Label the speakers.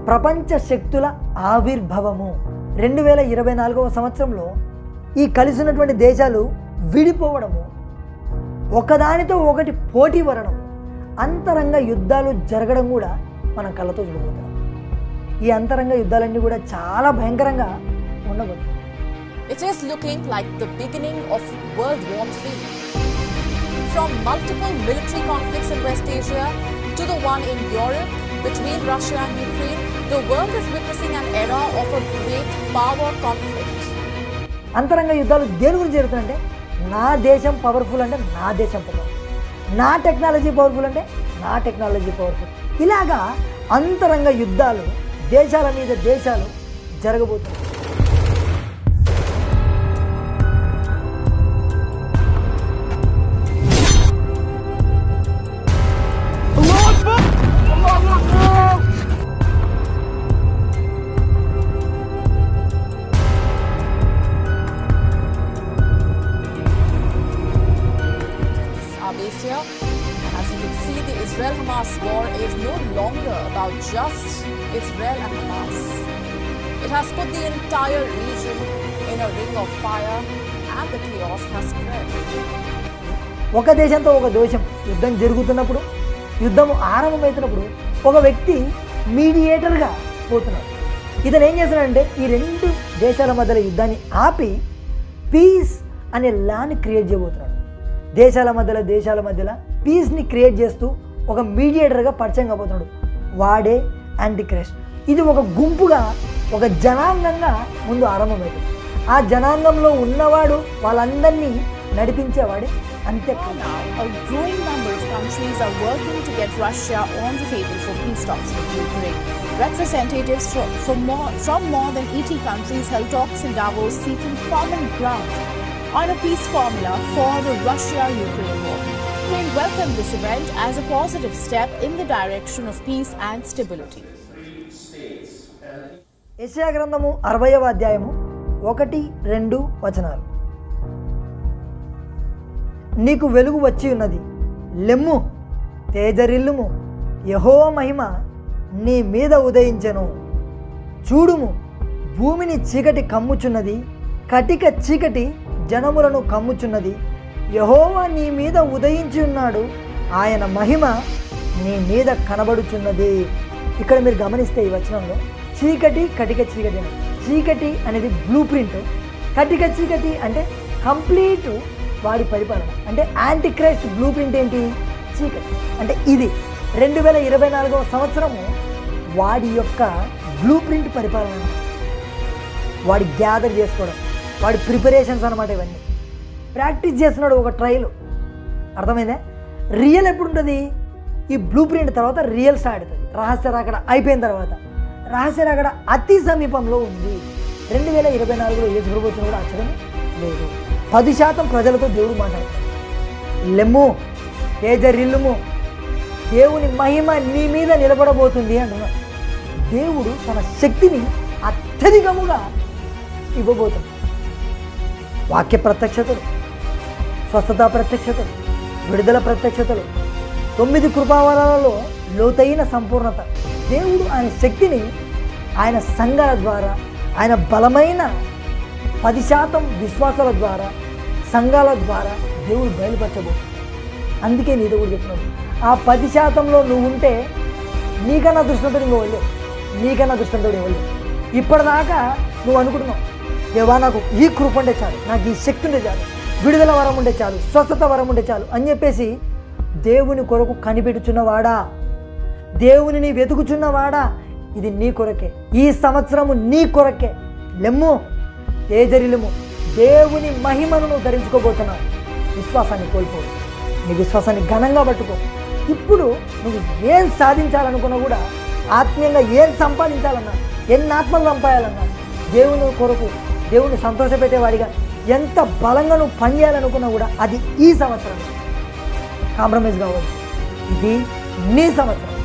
Speaker 1: ప్రపంచ శక్తుల ఆవిర్భావము 2024వ సంవత్సరంలో ఈ కలిసి ఉన్నటువంటి దేశాలు విడిపోవడము, ఒకదానితో ఒకటి పోటీ పడడం, అంతరంగ యుద్ధాలు జరగడం కూడా మనం కళ్ళతో చూడబోతున్నాం. ఈ అంతరంగ యుద్ధాలన్నీ కూడా చాలా భయంకరంగా ఉండబోతున్నాయి.
Speaker 2: It is looking like the beginning of World War III. From multiple military conflicts in West Asia to the one in Europe between Russia and Ukraine, the world is witnessing an era of a great power conflict.
Speaker 1: అంతరంగ యుద్ధాలు దేని గురించి జరుగుతుందంటే, నా దేశం powerful అంటే నా దేశం పవర్ఫుల్, నా టెక్నాలజీ పవర్ఫుల్ అంటే నా టెక్నాలజీ పవర్ఫుల్. ఇలాగా అంతరంగ యుద్ధాలు దేశాల మీద దేశాలు జరగబోతున్నాయి.
Speaker 2: Based here, and as you can see, the Israel-Hamas war is no longer about just Israel and Hamas. It has put the entire region in a ring of fire, and the chaos has spread.
Speaker 1: ఒక దేశంతో ఒక దేశం యుద్ధం జరుగుతున్నప్పుడు, యుద్ధం ఆరంభమవుతున్నప్పుడు ఒక వ్యక్తి మీడియేటర్గా పోతున్నాడు. ఇతను ఏం చేస్తున్నాడంటే, ఈ రెండు దేశాల మధ్యలో యుద్ధాన్ని ఆపి పీస్ అనే లాని క్రియేట్ చేయబోతున్నాడు. దేశాల మధ్యలో పీస్ని క్రియేట్ చేస్తూ ఒక మీడియేటర్గా పరిచయం కాబోతున్నాడు. వాడే యాంటిక్రైస్ట్. ఇది ఒక గుంపుగా, ఒక జనాంగంగా ముందు ఆరంభమవుతుంది. ఆ జనాంగంలో ఉన్నవాడు వాళ్ళందరినీ నడిపించేవాడే అంత్యక్రియ.
Speaker 2: A growing number of countries are working to get Russia on the table for peace talks with Ukraine. Representatives from more than 80 countries held talks in Davos seeking common ground on a peace formula for the Russia-Ukraine war. Ukraine welcomed this event as a positive step in the direction of peace and stability.
Speaker 1: యెషయా గ్రంథము 60వ అధ్యాయము 1-2 వచనాలు. నీకు వెలుగు వచ్చి ఉన్నది, లెమ్ము, తేజరిల్లుము, యెహోవా మహిమ నీ మీద ఉదయించెను. చూడుము, భూమిని చీకటి కమ్ముచున్నది, కటిక చీకటి జనములను కమ్ముచున్నది. యెహోవా నీ మీద ఉదయించి ఉన్నాడు, ఆయన మహిమ నీ మీద కనబడుచున్నది. ఇక్కడ మీరు గమనిస్తే ఈ వచనంలో చీకటి, కటిక చీకటి అని, చీకటి అనేది బ్లూ ప్రింట్, కటిక చీకటి అంటే కంప్లీట్ వాడి పరిపాలన. అంటే యాంటిక్రైస్ట్ బ్లూ ప్రింట్ ఏంటి? చీకటి. అంటే ఇది 2024వ సంవత్సరము వాడి యొక్క బ్లూ ప్రింట్ పరిపాలన, వాడి గ్యాదర్ చేసుకోవడం, వాడి ప్రిపరేషన్స్ అనమాట. ఇవన్నీ ప్రాక్టీస్ చేస్తున్నాడు. ఒక ట్రయల్, అర్థమైందా? రియల్ ఎప్పుడు ఉంటుంది? ఈ బ్లూ ప్రింట్ తర్వాత రియల్ స్టార్ట్ అవుతుంది. రహస్య రాకడ అయిపోయిన తర్వాత, రహస్య రాకడ అతి సమీపంలో ఉంది. 2024లో యేసు ప్రభు వచ్చిన కూడా ఆశ్చర్యం లేదు. 10% ప్రజలతో దేవుడు మాట్లాడతాడు. లెమ్ము, తేజరిల్లుము, దేవుని మహిమ నీ మీద నిలబడబోతుంది అంటున్నాడు. దేవుడు తన శక్తిని అత్యధికముగా ఇవ్వబోతుంది. వాక్య ప్రత్యక్షతలు, స్వస్థత ప్రత్యక్షతలు, విడుదల ప్రత్యక్షతలు, 9 కృపావరాలలో లోతైన సంపూర్ణత. దేవుడు ఆయన శక్తిని ఆయన సంఘాల ద్వారా, ఆయన బలమైన 10% విశ్వాసాల ద్వారా, సంఘాల ద్వారా దేవుడు బయలుపరచబోతుంది. అందుకే నీ దేవుడు చెప్తున్నాడు, ఆ 10%లో నువ్వు ఉంటే నీకన్నా దృష్టితో నువ్వు వెళ్ళవు, నీకన్నా దృష్టితో ఇవ్వలేవు. ఇప్పటిదాకా నువ్వు అనుకుంటున్నావు, దేవా నాకు ఈ కృప ఉండే చాలు, నాకు ఈ శక్తి ఉండే చాలు, విడుదల వరం ఉండే చాలు, స్వస్థత వరం ఉండే చాలు అని చెప్పేసి దేవుని కొరకు కనిపెట్టుచున్నవాడా, దేవునిని వెతుకుచున్నవాడా, ఇది నీ కొరకే, ఈ సంవత్సరము నీ కొరకే. లెమ్ము, తేజరిల్లుము, దేవుని మహిమను నువ్వు ధరించుకోబోతున్నావు. విశ్వాసాన్ని కోల్పోవు, నీ విశ్వాసాన్ని ఘనంగా పట్టుకో. ఇప్పుడు నువ్వు ఏం సాధించాలనుకున్నా కూడా, ఆత్మీయంగా ఏం సంపాదించాలన్నా, ఎన్ని ఆత్మలు సంపాదాలన్నా, దేవుని కొరకు దేవుని సంతోషపెట్టేవాడిగా ఎంత బలంగా నువ్వు పనిచేయాలనుకున్నా కూడా అది ఈ సంవత్సరం కాంప్రమైజ్ కావద్దు. ఇది నీ సంవత్సరం.